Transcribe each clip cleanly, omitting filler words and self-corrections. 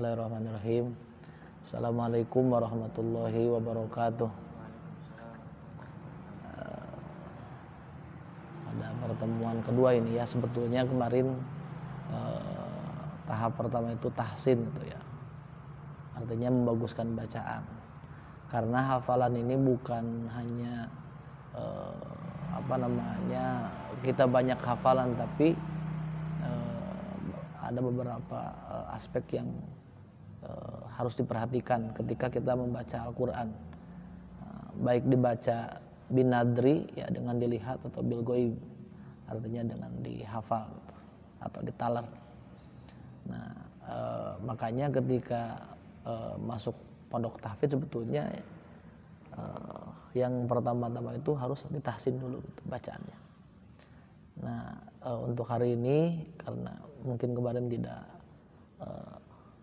Bismillahirrahmanirrahim. Assalamualaikum warahmatullahi wabarakatuh. Pada pertemuan kedua ini ya, sebetulnya kemarin tahap pertama itu tahsin gitu ya. Artinya membaguskan bacaan. Karena hafalan ini bukan hanya kita banyak hafalan, tapi ada beberapa aspek yang harus diperhatikan ketika kita membaca Al-Quran, baik dibaca binadri ya, dengan dilihat, atau bilgoib, artinya dengan dihafal gitu, atau ditalar. Nah makanya ketika masuk pondok tahfidz sebetulnya yang pertama-tama itu harus ditahsin dulu gitu, bacaannya. Nah untuk hari ini karena mungkin kemarin tidak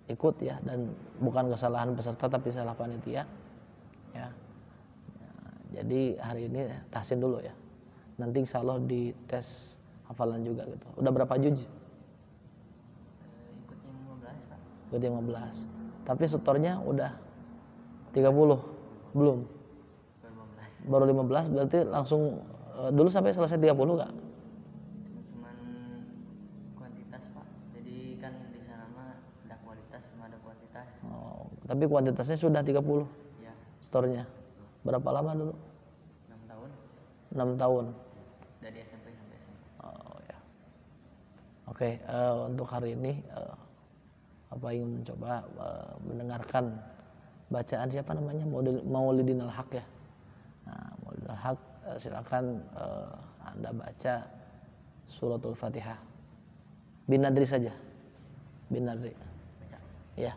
ikut ya, dan bukan kesalahan peserta tapi salah panitia ya. Nah, jadi hari ini tahsin dulu ya. Nanti insya Allah dites hafalan juga gitu. Udah berapa juz? Ikut yang 15 Pak. Ikut yang 15. Tapi setornya udah 30? Belum? Baru 15 berarti langsung dulu sampai selesai 30 gak? Cuman kuantitas Pak. Jadi kan di sana mah ada kualitas sama ada kuantitas. Oh, tapi kuantitasnya sudah 30? Ya. Setornya? Berapa lama dulu? 6 tahun. 6 tahun? Dari SMP sampai SMA. Oh ya. Oke, untuk hari ini apa ingin mencoba mendengarkan bacaan siapa namanya, Maulidin Al-Haq ya. Nah, Maulidin Al-Haq, silakan Anda baca suratul Fatihah. Binadri saja. Binadri. Baca. Ya.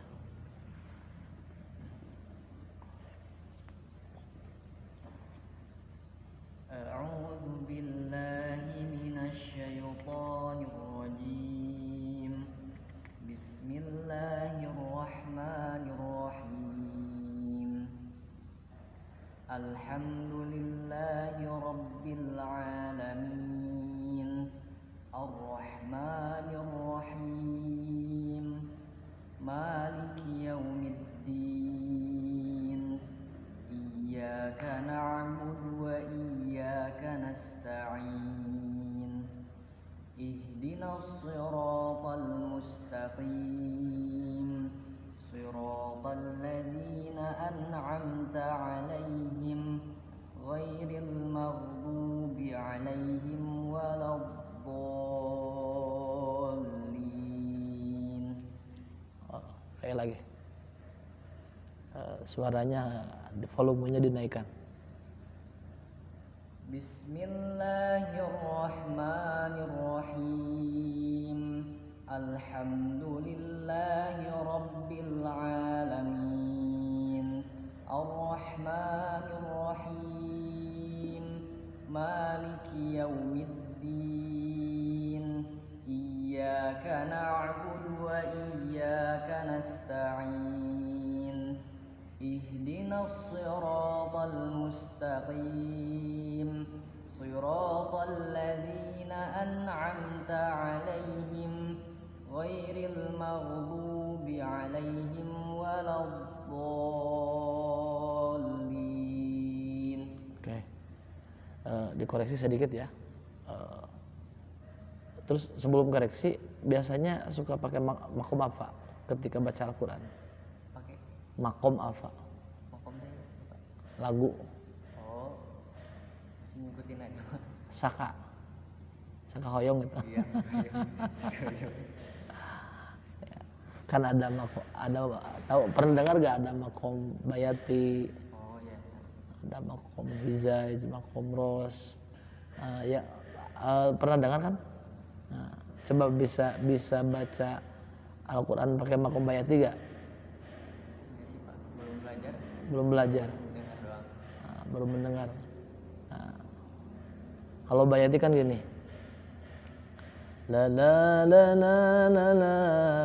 A'udzu billahi minasyaitonir rajim. Bismillahirrahmanirrahim. Alhamdulillahi rabbil alamin. Ar-Rahmanir Rahim. Maliki yaumiddin. Iyyaka na'budu wa iyyaka nasta'in. Ihdinas siratal mustaqim. Siratal ladzina an'amta 'alaihim ghairil maghdubi 'alaihim waladdallin. Kayak lagi. Suaranya, volumenya dinaikkan. Bismillahirrahmanirrahim. Alhamdulillahi rabbil alamin. Ar-Rahmanir Rahim. Maliki yaumiddin. Iyyaka na'budu wa iyyaka nasta'in. Ihdinas siratal mustaqim. Siratal ladzina an'amta 'alaihim ghairil maghdubi 'alaihim waladdallin. Oke. Dikoreksi sedikit ya. Terus sebelum koreksi biasanya suka pakai makom apa ketika baca Al-Quran? Pakai Makom apa? makom deh Pak. Lagu? Oh, masih ngikutin aja Pak. Saka hoyong gitu. Iya. Kan ada tahu, pernah dengar gak ada makom bayati, Oh iya. ada makom hizaj, makom ros, pernah dengar kan? Nah, coba bisa baca Al-Quran pakai makom bayati gak? Enggak sih Pak, belum belajar. Belum belajar. Dengar doang. Nah, baru mendengar. Nah, kalau bayati kan gini, la la la la la la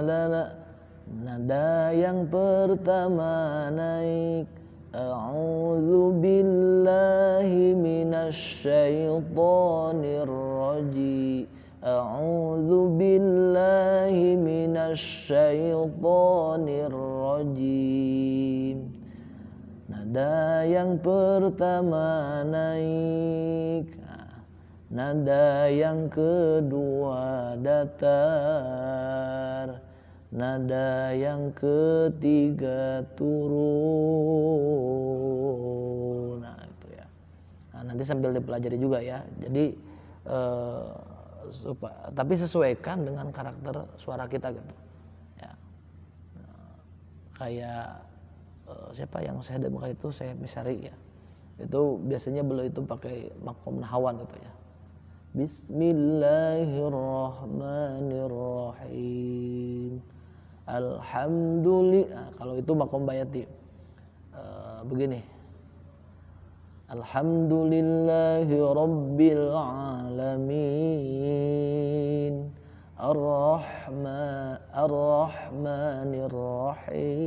la la. Nada yang pertama naik, a'udzu billahi minasyaitonir rajim, A'udzu billahi minasyaitonir rajim. Nada yang pertama naik, nada yang kedua datar, nada yang ketiga turun. Nah itu ya. Nah, nanti sambil dipelajari juga ya. Jadi tapi sesuaikan dengan karakter suara kita gitu. Ya. Kayak siapa yang saya demukan itu, saya Misari ya. Itu biasanya beliau itu pakai makom nahawan gitu ya. Bismillahirrahmanirrahim. Alhamdulillah. Kalau itu makom bayati begini. Alhamdulillahi rabbil alamin. Ar-Rahmanir Rahim.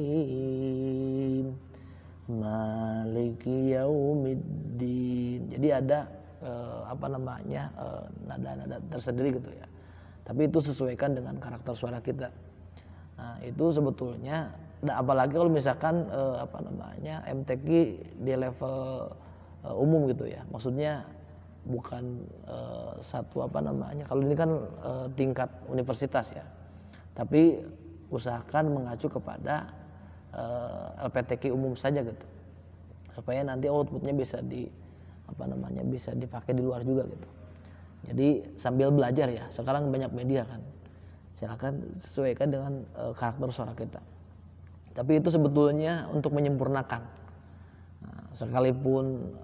Maliki yaumiddin. Jadi ada nada-nada tersendiri gitu ya. Tapi itu sesuaikan dengan karakter suara kita. Nah, itu sebetulnya apalagi kalau misalkan MTQ di level umum gitu ya. Maksudnya bukan kalau ini kan tingkat universitas ya. Tapi usahakan mengacu kepada LPTQ umum saja gitu. Supaya nanti outputnya bisa bisa dipakai di luar juga gitu. Jadi sambil belajar ya. Sekarang banyak media kan. Silakan sesuaikan dengan karakter suara kita. Tapi itu sebetulnya untuk menyempurnakan. Nah, sekalipun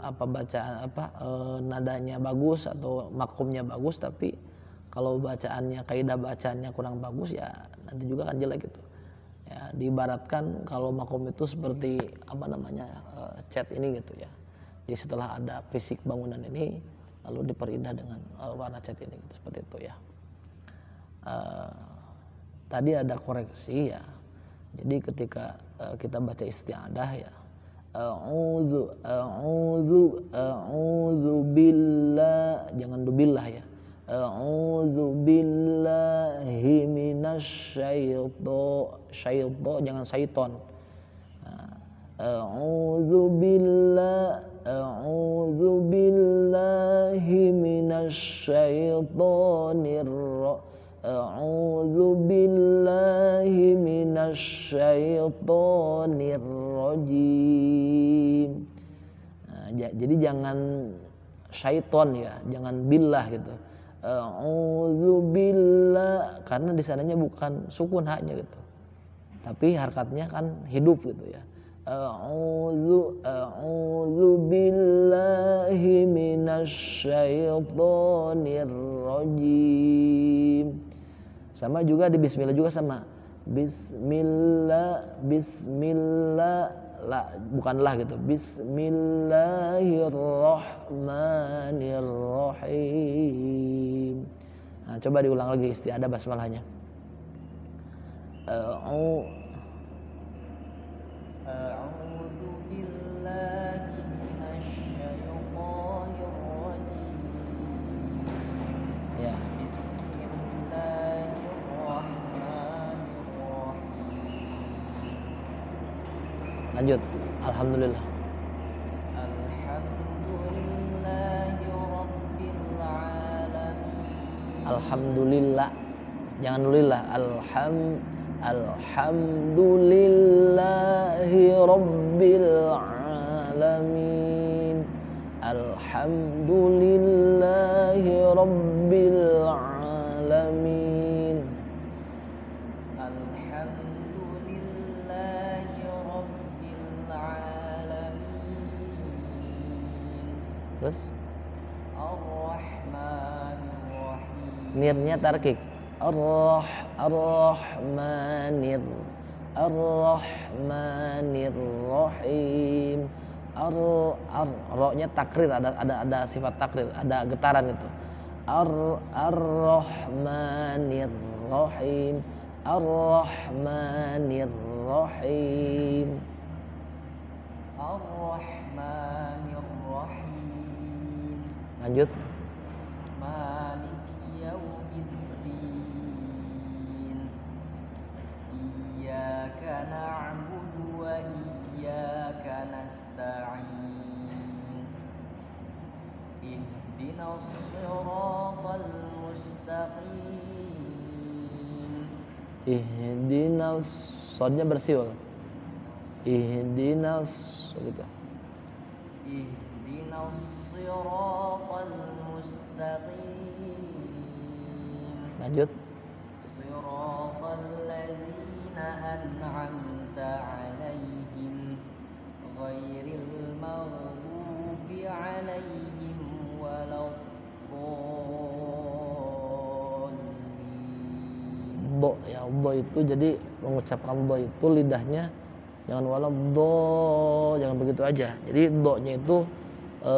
nadanya bagus atau makomnya bagus, tapi kalau kaidah bacaannya kurang bagus ya nanti juga akan jelek gitu. Ya, diibaratkan kalau makom itu seperti cat ini gitu ya. Jadi setelah ada fisik bangunan ini lalu diperindah dengan warna cat ini gitu, seperti itu ya. Tadi ada koreksi ya. Jadi ketika kita baca isti'adah ya, a'udzu billah, jangan dubillah ya. A'udzu billahi minasyaiton, jangan syaiton. A'udzu billahi minasyaitonir A'udzu billahi minasyaitonir rajim. Nah, jadi jangan syaiton ya, jangan billah gitu. A'udzu billah, karena di sananya bukan sukun haknya gitu. Tapi harkatnya kan hidup gitu ya. A'udzu billahi minasyaitonir rajim. Sama juga di bismillah juga sama. Bismillah bukanlah gitu. Bismillahirrahmanirrahim. Nah, coba diulang lagi isti'adah basmalahnya. A'udzu billahi minasyaitonir rajim. Ya. Bismillahirrahmanirrahim. Lanjut. Alhamdulillah. Alhamdulillahi rabbil alamin. Alhamdulillah. Jangan dulillah. Alhamdulillahi rabbil alamin. Alhamdulillahi rabbil alamin. Alhamdulillahi rabbil alamin. Terus Ar-Rahmanir Rahim. nirnya tarkik. Ar-Rahmanir Rahim. Ro-nya takrir, ada sifat takrir, ada getaran itu. Ar-Rahmanir Rahim. Ar-Rahmanir Rahim. Ar-Rahmanir Rahim. Lanjut. Maliki yaumiddin. نعبد وإياك نستعين اهدنا الصراط المستقيم. Ihdinas, sodnya bersiul. Ihdinas gitu. Ihdinas siratal mustaqim. Lanjut. Siratal ladzina an'amta 'alaihim ghairil maghdubi 'alaihim waladdallin. Do ya, do itu jadi mengucapkan do itu lidahnya jangan waladdo, jangan begitu aja. Jadi do-nya itu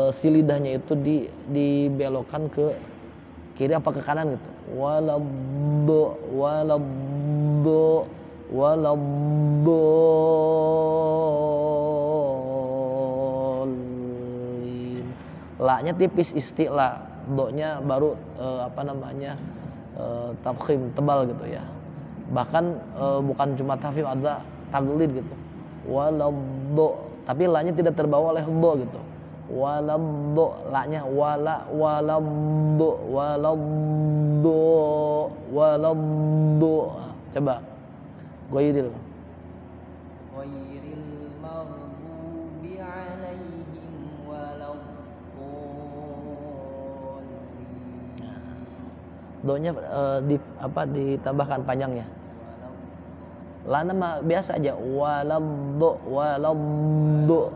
si lidahnya itu dibelokkan ke kiri apa ke kanan gitu. Waladdo, waladdo, waladdallin. La-nya tipis isti'la, do-nya baru tafkhim, tebal gitu ya. Bahkan bukan cuma tafkhim, ada taglid gitu. Waladdo, tapi la-nya tidak terbawa oleh do gitu. Waladdo, la-nya waladdo, waladdo. Nah, coba ghairil maghdubi 'alaihim waladdallin. do-nya ditambahkan panjangnya. La nama biasa aja, waladdo, waladdo,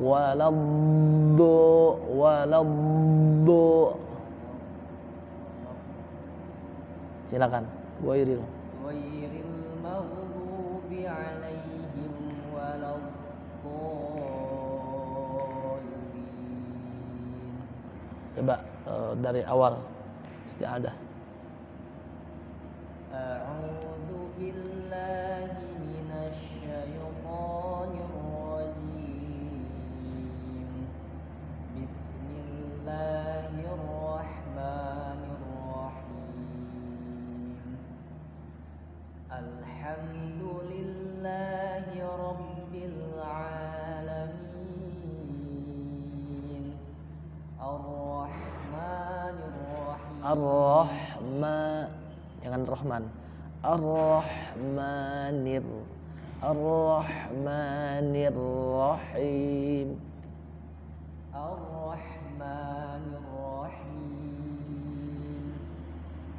waladdo, waladdo. Silakan, ghairil. Ghairil maghdubi 'alaihim waladdallin. Coba dari awal isti'adah. A'udzu billahi minasy syaithanir rajim. Bismillahirrahmanirrahim. Alhamdulillahi rabbil alamin. Ar-Rahmanir Rahim. Ar-Rahman, jangan Rahman. Ar-Rahmanir, Ar-Rahmanir Rahim. Ar-Rahmanir Rahim.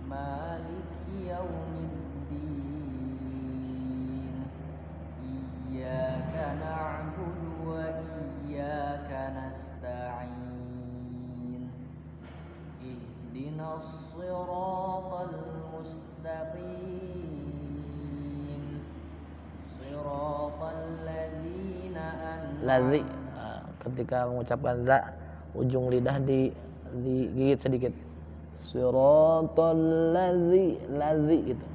Maliki yaumiddin. Iyyaka na'budu wa iyyaka nasta'in. Ihdinas siratal mustaqim. Siratal ladzina Ladzi, ketika mengucapkan za, ujung lidah digigit sedikit. Siratal ladzi gitu.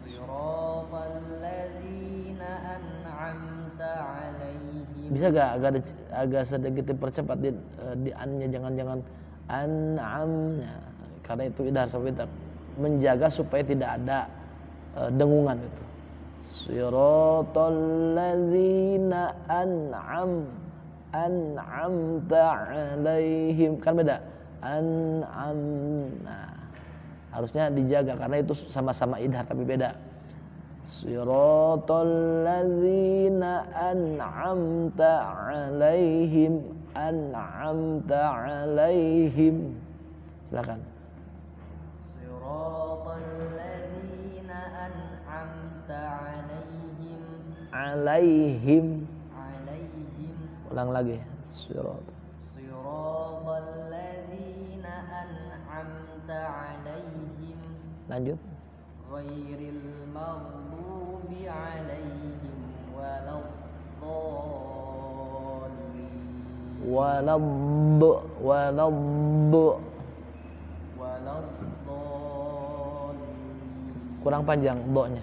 Siratal ladzina an'amta 'alaihim. Bisa gak agak sedikit dipercepat di an-nya, jangan an'amnya, karena itu idhar sabitak, menjaga supaya tidak ada dengungan itu. Siratal ladzina an'amta 'alaihim, kan beda. An'am, nah, harusnya dijaga karena itu sama-sama idhar tapi beda. Siratal ladzina an'amta 'alaihim, an'amta 'alaihim. Silakan. Siratal ladzina an'amta 'alaihim. 'Alaihim. 'Alaihim. Ulang lagi. Siratal ladzina an'amta 'alaihim. Lanjut. Ghairil maghdubi 'alaihim waladdallin. Waladdu. Kurang panjang do-nya.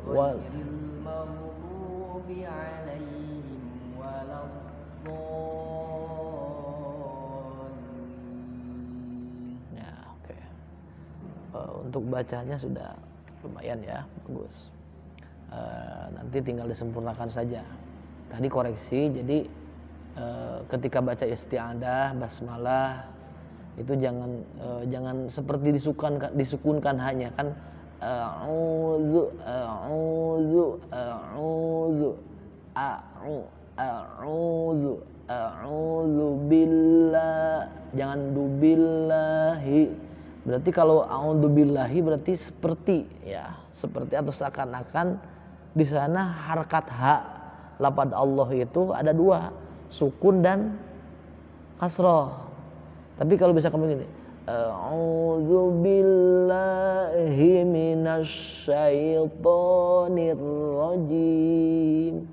Ghairil maghdubi 'alaihim waladdallin. Ya, oke. Untuk bacanya sudah lumayan ya, bagus. Nanti tinggal disempurnakan saja. Tadi koreksi, jadi ketika baca isti'adah, basmalah itu jangan seperti disukunkan hanya kan, a'udzu a'udzu billah, jangan dubillahi. Berarti kalau a'udzu billahi berarti seperti ya, seperti atau seakan-akan di sana harakat ha lafaz Allah itu ada dua, sukun dan kasroh. Tapi kalau bisa kamu gini, a'udzu billahi minasyaitonir rajim.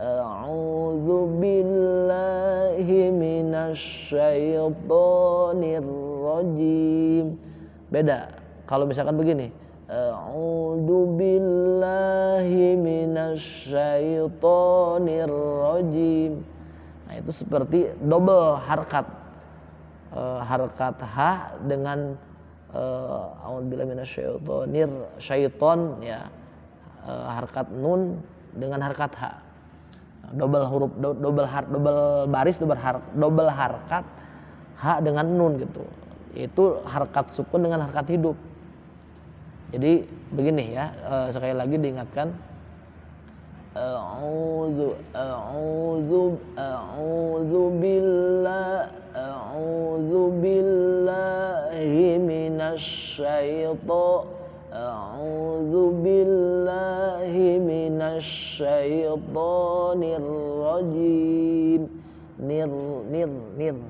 A'udzu billahi minasyaitonir rajim. Beda. Kalau misalkan begini, a'udzu billahi minasyaitonir rajim. Nah, itu seperti double harkat. Harkat ha dengan a'udzubillahi minasyaitonir syaiton ya. Harkat nun dengan harkat ha. Double huruf, double baris, double harkat ha dengan nun gitu. Itu harkat sukun dengan harkat hidup. Jadi begini ya, sekali lagi diingatkan, a'udzu billahi minasyaitonir rajim. Nir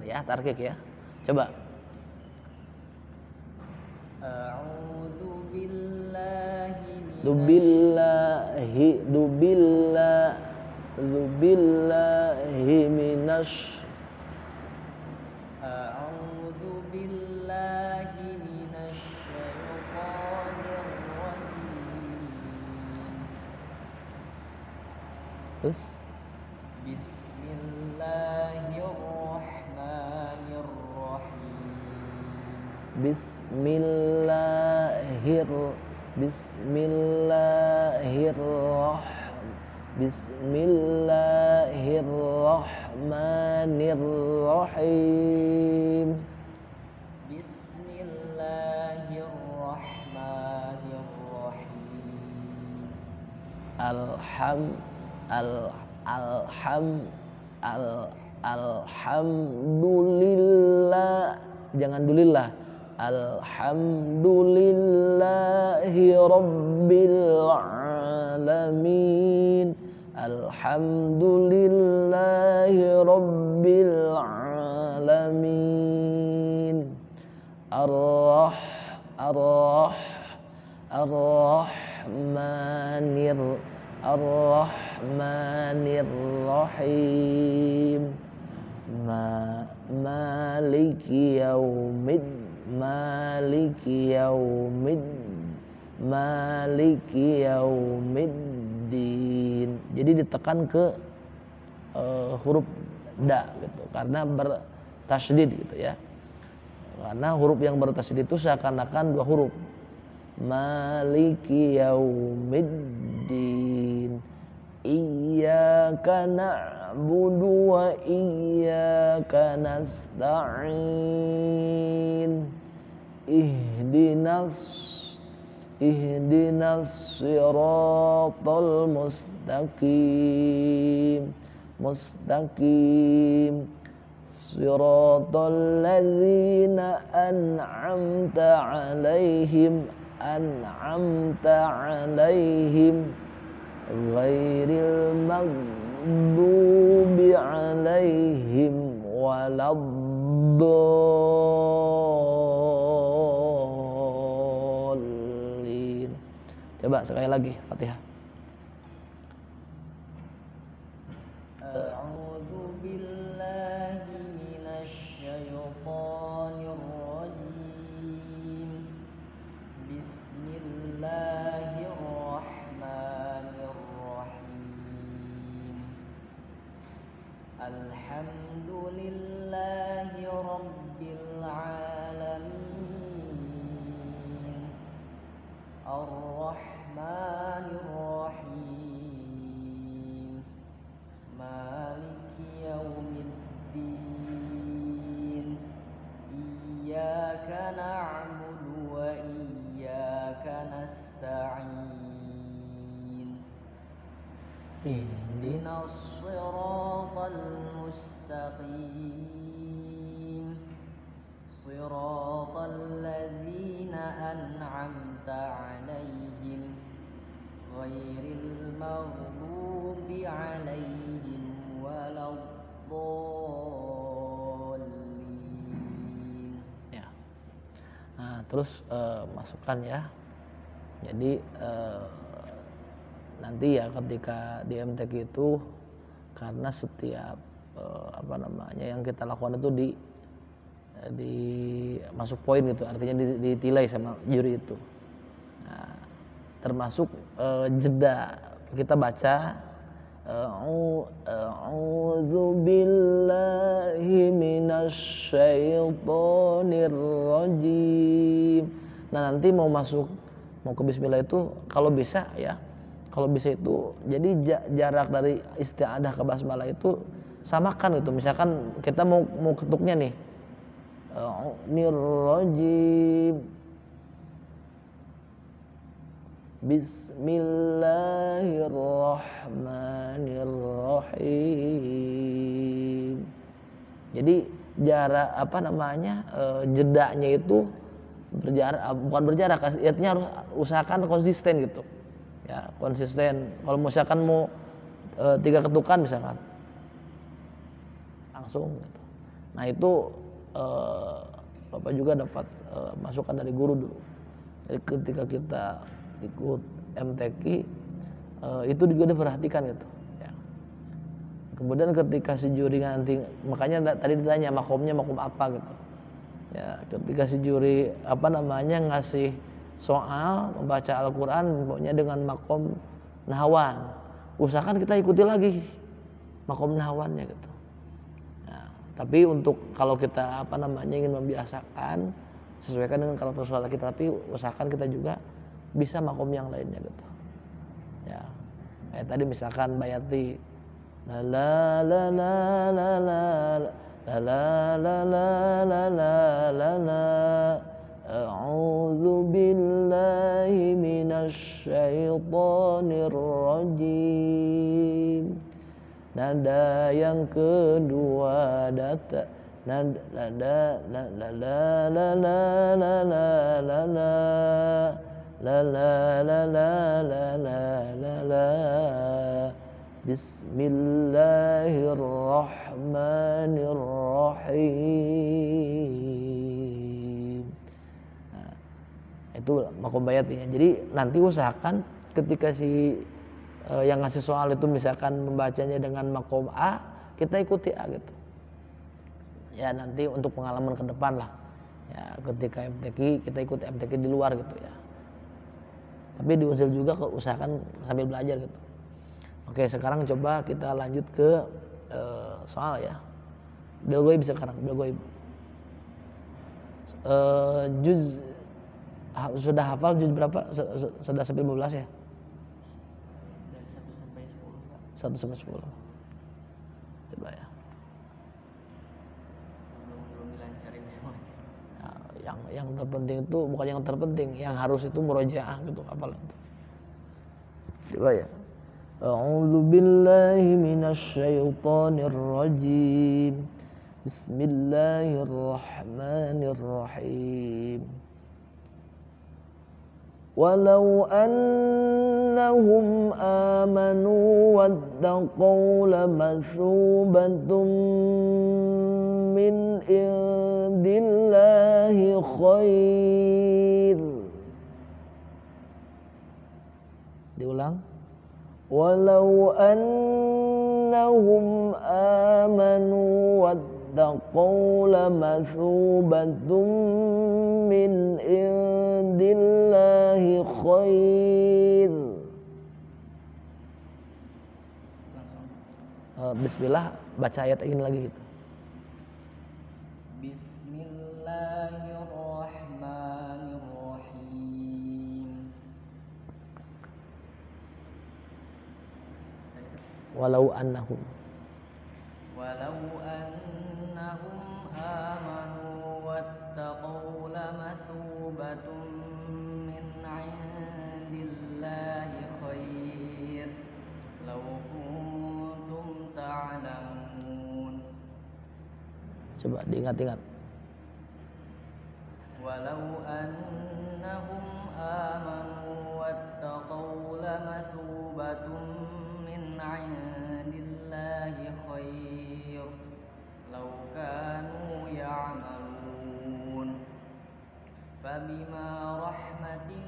ya, tarkik ya. Coba. A'udzu billahi A'udzu billahi minasyaitonir rajim. Terus Bismillahirrahmanirrahim. Bismillahirrahmanirrahim. Alhamdulillah, jangan dulillah. Alhamdulillahi rabbil alamin. Alhamdulillahi rabbil alamin. Ar-Rahmanir-Rahim. Maliki yaumiddin. Jadi ditekan ke huruf da gitu, karena bertasydid gitu ya. Karena huruf yang bertasydid itu seakan-akan dua huruf. Maliki yaumiddin. Iyyaka na'budu wa iyyaka nasta'in. Ihdinas siratal mustaqim. Siratal ladzina an'amta 'alaihim ghairil maghdubi 'alaihim waladdallin. Coba sekali lagi Fatihah. A'udzu billahi minasyaitonir rajim. Bismillahirrahmanirrahim. Alhamdulillahi rabbil alamin. Ar Bismillahirrahmanirrahim. Maliki yaumiddin. Iyyaka na'budu wa iyyaka nasta'in. Ihdinas siratal mustaqim. Siratal ladzina an'amta 'alaihim ghairil maghdubi 'alaihim waladdallin. Ya. Nah, terus masukkan ya. Jadi nanti ya ketika di MTQ itu karena setiap yang kita lakukan itu di masuk poin gitu, artinya ditilai sama juri itu. Nah, termasuk jeda kita baca a'udzu billahi minasyaitonir rajim. Nah, nanti mau ke bismillah itu kalau bisa itu jadi jarak dari isti'adah ke basmalah itu samakan gitu. Misalkan kita mau ketuknya nih Nirrajim Bismillahirrahmanirrahim. Jadi jarak jedanya itu bukan berjarak, artinya harus usahakan konsisten gitu. Ya, konsisten. Kalau misalkan mau 3 ketukan misalkan langsung gitu. Nah, itu Bapak juga dapat masukan dari guru dulu. Jadi ketika kita ikut MTQ itu juga diperhatikan gitu. Ya. Kemudian ketika si juri nanti, makanya tadi ditanya makomnya makom apa gitu. Ya, ketika si juri ngasih soal membaca Al-Quran pokoknya dengan makom nahwan, usahakan kita ikuti lagi makom nahwannya gitu. Tapi untuk kalau kita ingin membiasakan sesuaikan dengan karakter suara kita, tapi usahakan kita juga bisa makom yang lainnya gitu. Ya. Kayak tadi misalkan bayati la la la la la la la la la la la la la a'udzu billahi minasyaitonir rajim. Nada yang kedua nada la la la la la la la la la la la la la la la la Bismillahirrahmanirrahim. Nah, itu makom bayatinya. Jadi nanti usahakan ketika yang ngasih soal itu misalkan membacanya dengan makom A, kita ikuti A gitu. Ya, nanti untuk pengalaman ke depan lah. Ya, ketika MTQ kita ikut MTQ di luar gitu ya. Tapi di Unsil juga usahakan sambil belajar gitu. Oke, sekarang coba kita lanjut ke soal ya. Bel goib sekarang, bel goib. Sudah hafal juz berapa? Sudah sampai 15 ya? 1 sampai 10. Coba ya. Belum dilancarin semuanya. Ya, yang terpenting itu bukan yang terpenting, yang harus itu murojaah gitu, hafalan itu. Coba ya. A'udzu billahi minasyaitonir rajim. Bismillahirrahmanirrahim. Walau annahum amanu wattaqaw lamathubatun min indillahi khair. Diulang. Walau annahum amanu wattaqaw lamathubatun min indillahi khair. Bismillah, baca ayat ini lagi gitu. Bismillahirrahmanirrahim. walau annahum amanu wattaqau lamathubatun min 'indillahi khair law kuntum ta'lamun. Coba diingat-ingat. Walau annahum amanu wattaqau lamathubatun min 'indillahi khair law kanu ya'malun. Fabima rahmatin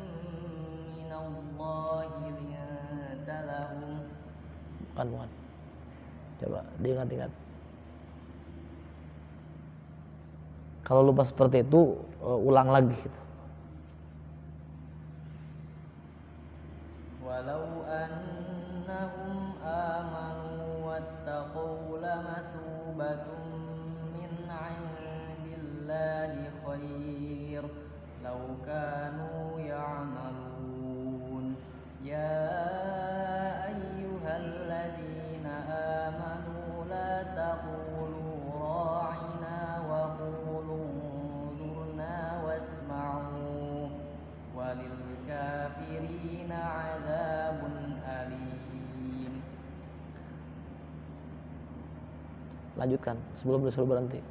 minallahi linta lahum. Bukan. Coba diingat-ingat. Kalau lupa seperti itu, ulang lagi gitu. Walau annahum amanu wattaqau lamathubatun min 'indillahi khair law kanu ya'malun. Ya ayyuhalladzina amanu la taqulu ra'ina wa qulu unzurna wasma'u walil kafirina 'adzabun alim. Lanjutkan sebelum disuruh berhenti.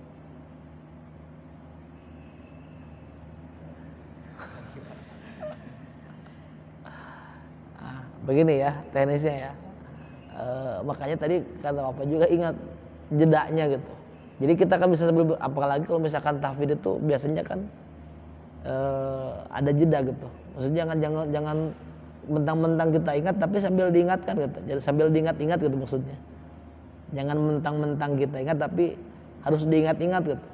Begini ya teknisnya ya. Makanya tadi kata Bapak juga ingat jedanya gitu. Jadi kita kan bisa sambil, apalagi kalau misalkan tahfidz itu biasanya kan ada jeda gitu. Maksudnya jangan mentang-mentang kita ingat tapi sambil diingatkan gitu. Jadi sambil diingat-ingat gitu maksudnya. Jangan mentang-mentang kita ingat tapi harus diingat-ingat gitu.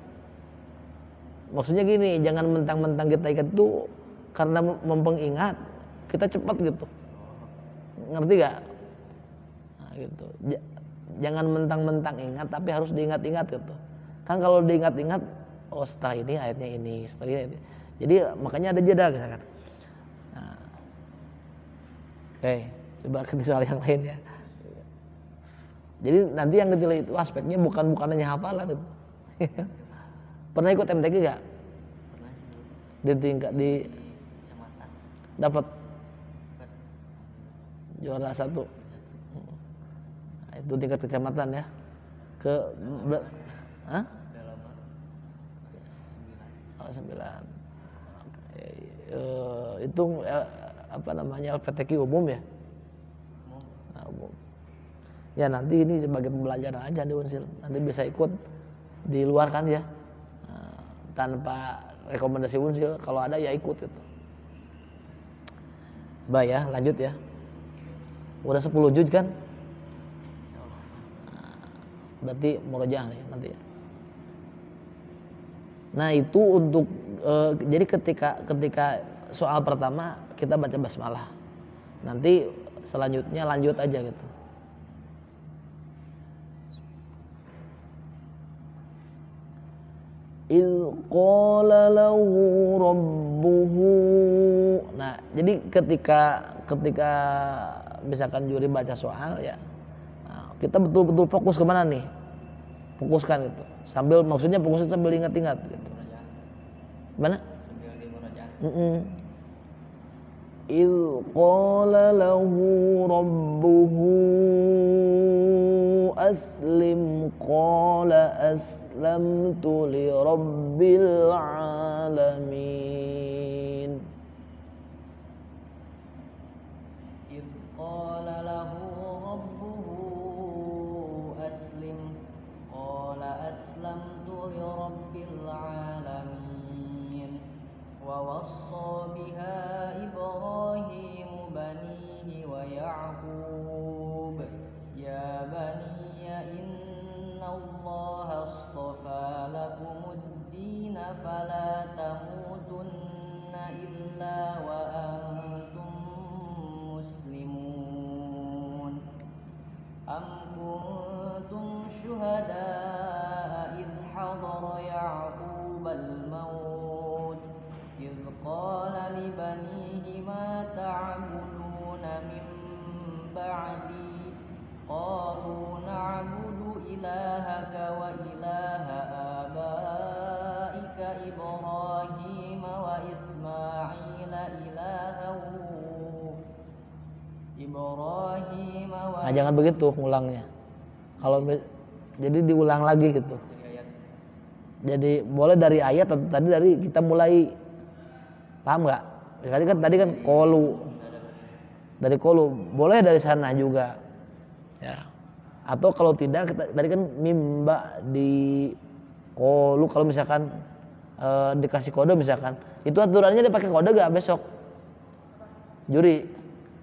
Maksudnya gini, jangan mentang-mentang kita ingat itu karena mempingat kita cepat gitu. Ngerti gak? Nah, gitu. Jangan mentang-mentang ingat tapi harus diingat-ingat gitu. Kan kalau diingat-ingat, oh setelah ini ayatnya ini, setelah ini. Jadi makanya ada jeda misalkan. Nah, oke, coba ke soal yang lain ya. Jadi nanti yang detail itu aspeknya bukan hanya hafalan itu. Pernah ikut MTQ gak? Pernah Di tingkat di kecamatan. dapat juara 1. Nah, itu tingkat kecamatan ya. Hah? Udah lama. 9. Itu apa namanya LPTQ umum ya? Nah, umum. Ya nanti ini sebagai pembelajaran aja di Unsil. Nanti bisa ikut di luar kan ya. Nah, tanpa rekomendasi Unsil, kalau ada ya ikut itu. Baik ya, lanjut ya. Udah 10 juz kan? Berarti murojaah nih nanti ya. Nah itu untuk jadi ketika soal pertama kita baca basmalah. Nanti selanjutnya lanjut aja gitu. Il qala lahu rabbuhu. Nah jadi ketika misalkan juri baca soal ya, nah, kita betul-betul fokus kemana nih? Fokuskan gitu. Maksudnya fokusnya sambil ingat-ingat gitu. Mana? Sambil di murojaah. Il qala lahu rabbuhu aslim qala aslamtu li rabbil alamin. إذ قال له ربه أسلم قال أسلمت لرب العالمين ووصى بها إبراهيم بنيه ويعقوب يا بني إن الله اصطفى لكم الدين فلا تموتن إلا وأنتم مسلمون أم كنتم شهداء إذ حضر يعقوب الموت إذ قال لبنيه ما تعبدون من بعدي قالوا ilahaka wa ilaha abaika Ibrahim wa Ismail Ibrahim wa Nah, jangan begitu ngulangnya. Kalau jadi diulang lagi gitu. Jadi boleh dari ayat atau tadi dari kita mulai, paham nggak? Tadi kan kolu, dari kolu boleh dari sana juga, ya. Atau kalau tidak tadi kan mimba di kolu, kalau misalkan dikasih kode misalkan, itu aturannya dia pakai kode gak besok? Juri,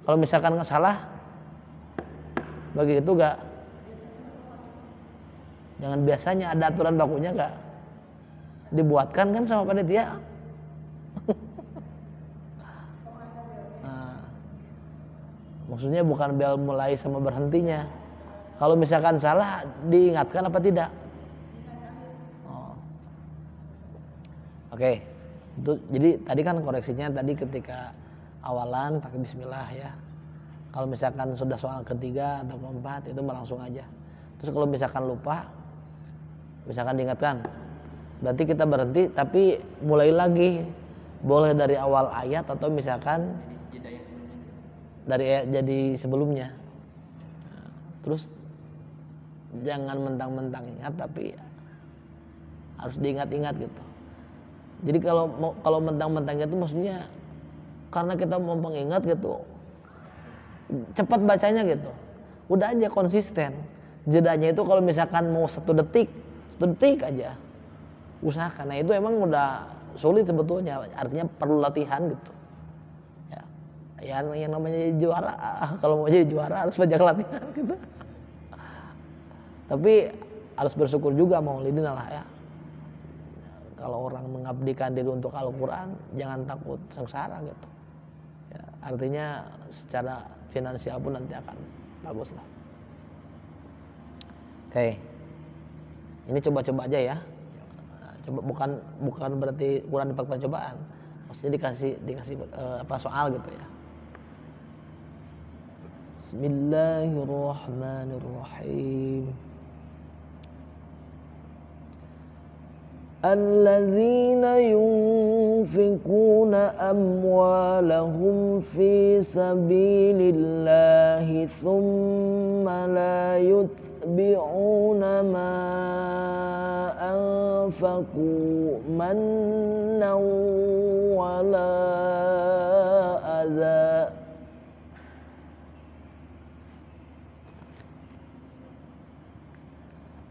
kalau misalkan nggak salah, bagi itu gak? Jangan biasanya ada aturan bakunya gak? Dibuatkan kan sama panitia. Nah, maksudnya bukan bel mulai sama berhentinya. Kalau misalkan salah diingatkan apa tidak? Oh. Oke. Itu jadi tadi kan koreksinya tadi ketika awalan pakai bismillah ya. Kalau misalkan sudah soal ketiga atau keempat itu langsung aja. Terus kalau misalkan lupa, misalkan diingatkan, berarti kita berhenti tapi mulai lagi, boleh dari awal ayat atau misalkan dari ayat jadi sebelumnya. Terus jangan mentang-mentang ingat tapi harus diingat-ingat gitu. Jadi kalau mentang-mentang itu maksudnya karena kita mau mengingat gitu, cepat bacanya gitu. Udah aja konsisten. Jedanya itu kalau misalkan mau 1 detik aja usahakan. Nah itu emang udah sulit sebetulnya, artinya perlu latihan gitu ya. Yang namanya jadi juara, kalau mau jadi juara harus banyak latihan gitu. Tapi harus bersyukur juga maulidin lah ya. Kalau orang mengabdikan diri untuk Al-Quran, jangan takut sengsara gitu ya, artinya secara finansial pun nanti akan bagus lah. Oke, ini coba-coba aja ya. Coba bukan berarti kurang dipakai percobaan, maksudnya dikasih soal gitu ya. Bismillahirrahmanirrahim. الذين ينفقون أموالهم في سبيل الله ثم لا يتبعون ما أنفقوا منا ولا أذى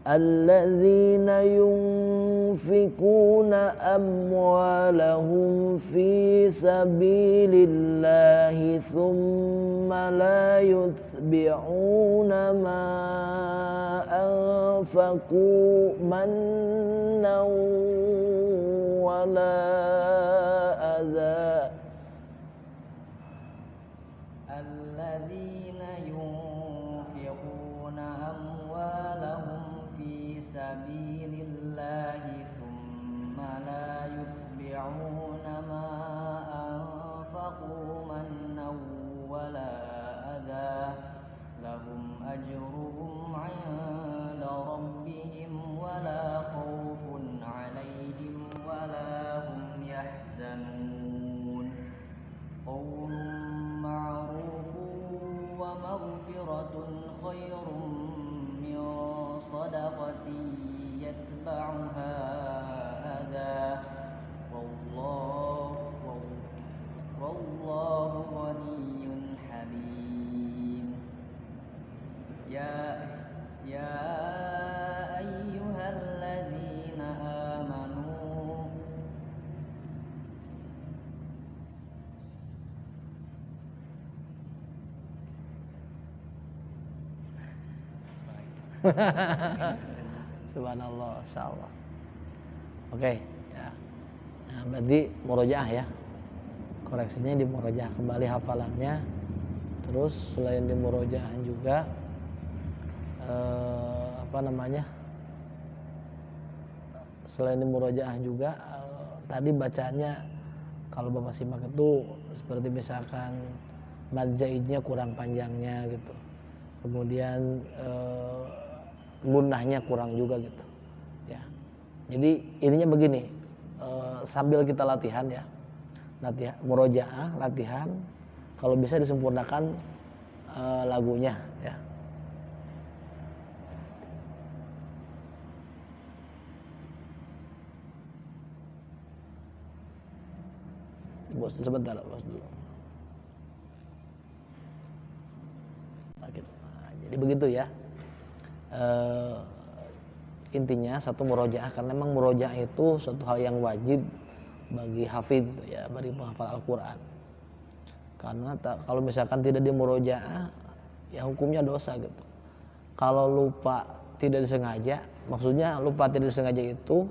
الذين ينفقون أموالهم في سبيل الله ثم لا يتبعون ما أنفقوا منا ولا أذى الذين ينفقون أموالهم في سبيل الله ثم لا يتبعون ما أنفقوا منا ولا أذى لهم أجرهم عند ربهم ولا خوف عليهم ولا هم يحزنون قول معروف ومغفرة خير من صدقة يتبعها أذى والله غني حليم يا أيها الذين آمنوا Subhanallah, insyaallah. Oke, ya. Nah, berarti murojaah ya. Koreksinya di murojaah kembali hafalannya. Terus selain di murojaah juga selain di murojaah juga tadi bacanya kalau Bapak simak itu seperti misalkan mad zaidnya kurang panjangnya gitu. Kemudian gunahnya kurang juga gitu ya. Jadi intinya begini, sambil kita latihan ya, latihan murojaah, latihan kalau bisa disempurnakan lagunya ya. Bos sebentar, bos dulu. Oke. Nah, jadi begitu ya. Intinya satu murojaah, karena memang murojaah itu suatu hal yang wajib bagi hafidz ya, bagi penghafal Al-Qur'an. Karena kalau misalkan tidak dimurojaah ya hukumnya dosa gitu. Kalau lupa tidak disengaja, maksudnya lupa tidak disengaja itu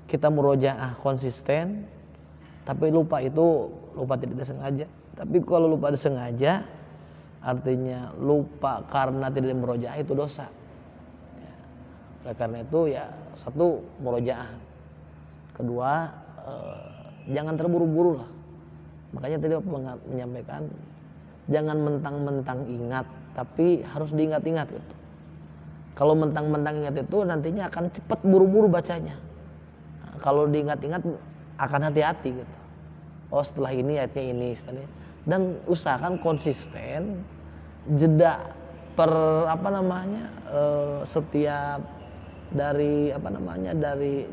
kita murojaah konsisten, tapi lupa itu lupa tidak disengaja. Tapi kalau lupa disengaja, artinya lupa karena tidak dimurojaah itu dosa. Ya. Oleh karena itu ya satu murojaah, kedua jangan terburu-buru lah. Makanya tadi aku menyampaikan jangan mentang-mentang ingat, tapi harus diingat-ingat gitu. Kalau mentang-mentang ingat itu nantinya akan cepat buru-buru bacanya. Nah, kalau diingat-ingat akan hati-hati gitu. Oh setelah ini ayatnya ini, setelah ini. Dan usahakan konsisten jeda setiap dari dari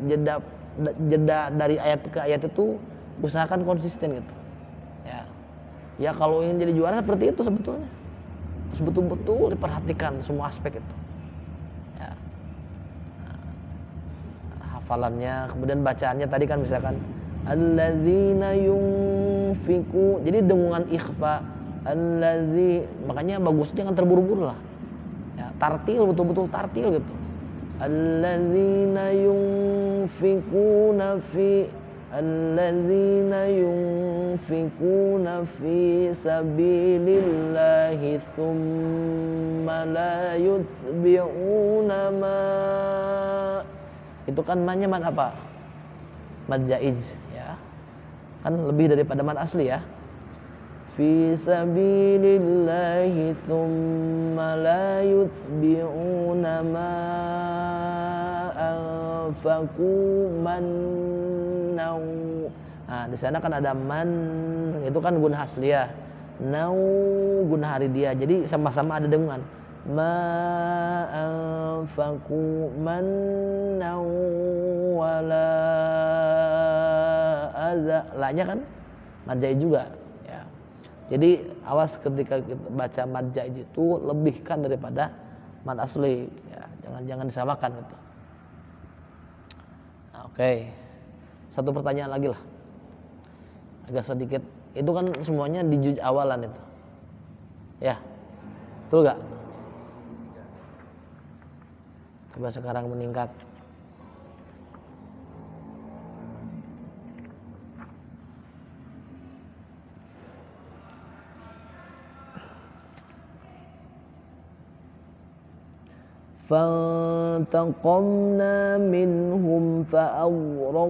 jeda dari ayat ke ayat itu usahakan konsisten gitu. Ya kalau ingin jadi juara seperti itu sebetulnya harus betul-betul diperhatikan semua aspek itu. Ya. Hafalannya, kemudian bacaannya tadi kan misalkan alladzina yunfiku, jadi dengungan ikhfa allazi, makanya bagus jangan terburu-buru lah. Ya, tartil betul-betul tartil gitu. Alladzina yunfikuna fi alladzina yunfikuna fi sabilillahi tsumma la yutbi'una ma, itu kan mad apa? Mad jaiz ya. Kan lebih daripada mad asli ya. Fi sabilillahi tsumma la yutbi'una ma anfaqu mannau. Nah, di sana kan ada man, itu kan guna asliyah. Nau guna haridiyah. Jadi sama-sama ada dengungan. Ma anfaqu mannau wala adza. La-nya kan mad jaiz juga ya. Jadi awas ketika kita baca mad jaiz itu lebihkan daripada mad asli ya. Jangan disamakan gitu. Oke, satu pertanyaan lagi lah, agak sedikit. Itu kan semuanya di juz awalan itu, ya, betul gak? Coba sekarang meningkat. فانتقمنا منهم فأغرقناهم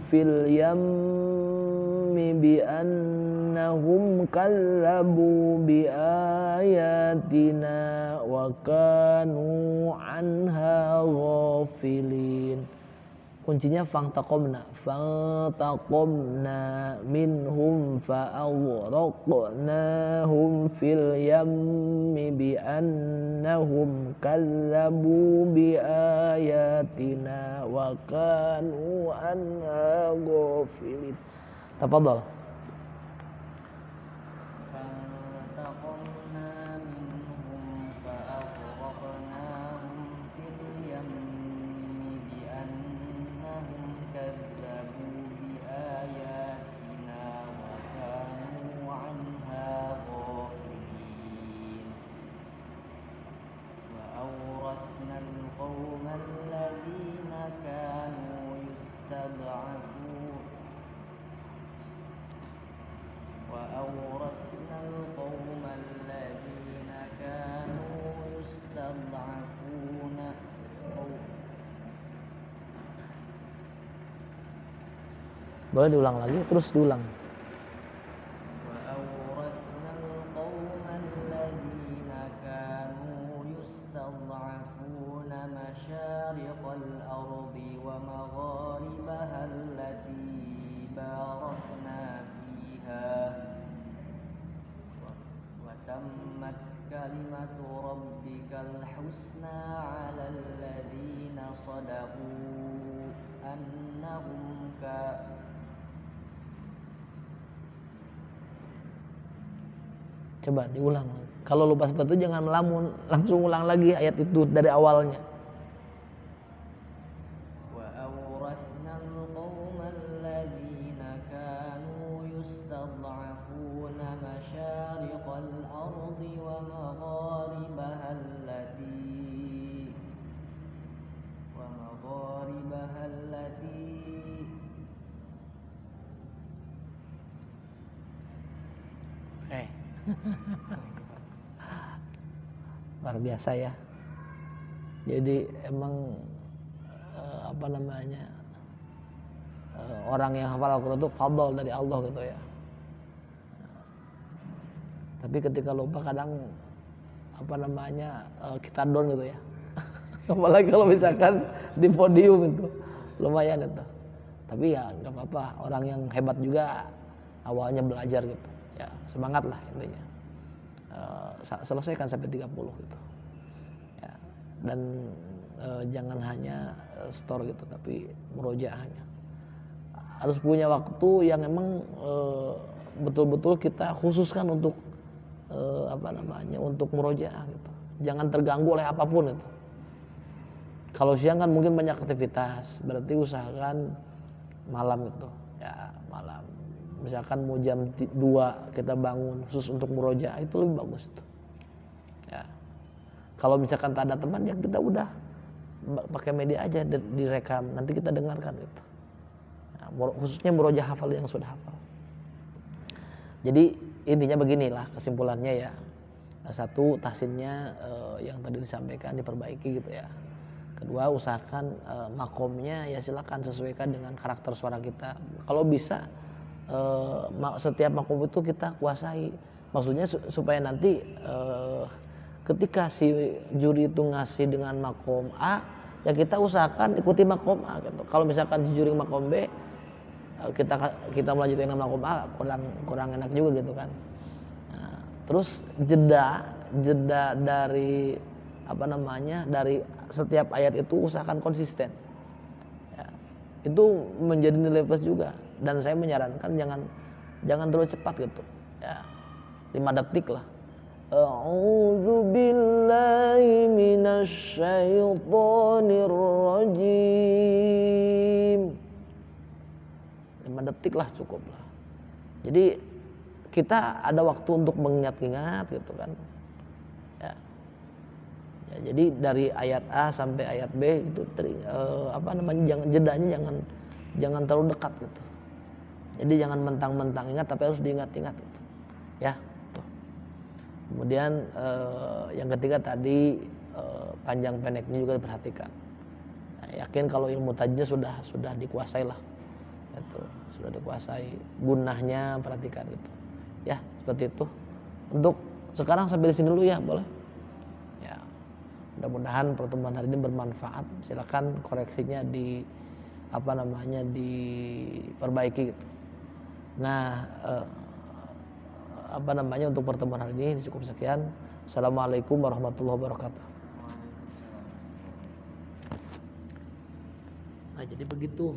في اليم بأنهم كذبوا بآياتنا وكانوا عنها غافلين. Kuncinya fantaqomna minhum fa'aghraqnahum fil yammi bi'annahum kadzabu biayatina wa kanu anha ghafilin. Tafadhal. Boleh diulang lagi, terus diulang. suka. Coba diulang. Kalau lupa seperti itu jangan melamun, langsung ulang lagi ayat itu dari awalnya. Wa awrasnal qaumal ladzina kanu yustad'afuna masyariqal ardi wa magharibaha allati Luar biasa ya. Jadi emang apa namanya, orang yang hafal Al-Quran itu fadl dari Allah gitu ya. Tapi ketika lupa kadang apa namanya, kita down gitu ya. Apalagi kalau misalkan di podium itu lumayan itu. Tapi ya nggak apa-apa, orang yang hebat juga awalnya belajar gitu. Ya semangat lah intinya. Selesaikan sampai 30 gitu. Ya, dan jangan hanya store gitu, tapi murojaahnya. Harus punya waktu yang emang betul-betul kita khususkan untuk apa namanya, untuk murojaah gitu. Jangan terganggu oleh apapun itu. Kalau siang kan mungkin banyak aktivitas, berarti usahakan malam gitu. Ya, malam. Misalkan mau jam 2 kita bangun khusus untuk murojaah, itu lebih bagus itu. Ya. Kalau misalkan tak ada teman, ya kita udah pakai media aja direkam, nanti kita dengarkan gitu. Ya, khususnya murojaah hafal yang sudah hafal. Jadi intinya beginilah kesimpulannya ya. Satu, tahsinnya yang tadi disampaikan diperbaiki gitu ya. Kedua, usahakan makomnya ya silakan sesuaikan dengan karakter suara kita. Kalau bisa setiap makom itu kita kuasai. Maksudnya supaya nanti ketika si juri itu ngasih dengan makom A, ya kita usahakan ikuti makom A gitu. Kalau misalkan si juri makom B, kita melanjutkan dengan makom A, kurang enak juga gitu kan. Nah, terus jeda dari apa namanya, dari setiap ayat itu usahakan konsisten. Ya, itu menjadi nilai plus juga. Dan saya menyarankan jangan terlalu cepat gitu. Ya, 5 detik lah. A'udzu billahi minasy syaithanir rajim. 5 detik lah cukup lah. Jadi kita ada waktu untuk mengingat-ingat gitu kan. Ya. Ya, jadi dari ayat A sampai ayat B itu apa namanya, jedanya jangan terlalu dekat gitu. Jadi jangan mentang-mentang ingat tapi harus diingat-ingat gitu. Ya. Tuh. Kemudian yang ketiga tadi panjang pendeknya juga diperhatikan. Nah, yakin kalau ilmu tajwidnya sudah dikuasai lah. Itu sudah dikuasai, gunahnya perhatikan gitu. Ya, seperti itu. Untuk sekarang sampai di sini dulu ya, boleh? Ya. Mudah-mudahan pertemuan hari ini bermanfaat. Silakan koreksinya diperbaiki gitu. Nah, untuk pertemuan hari ini cukup sekian. Assalamualaikum warahmatullahi wabarakatuh. Nah, jadi begitu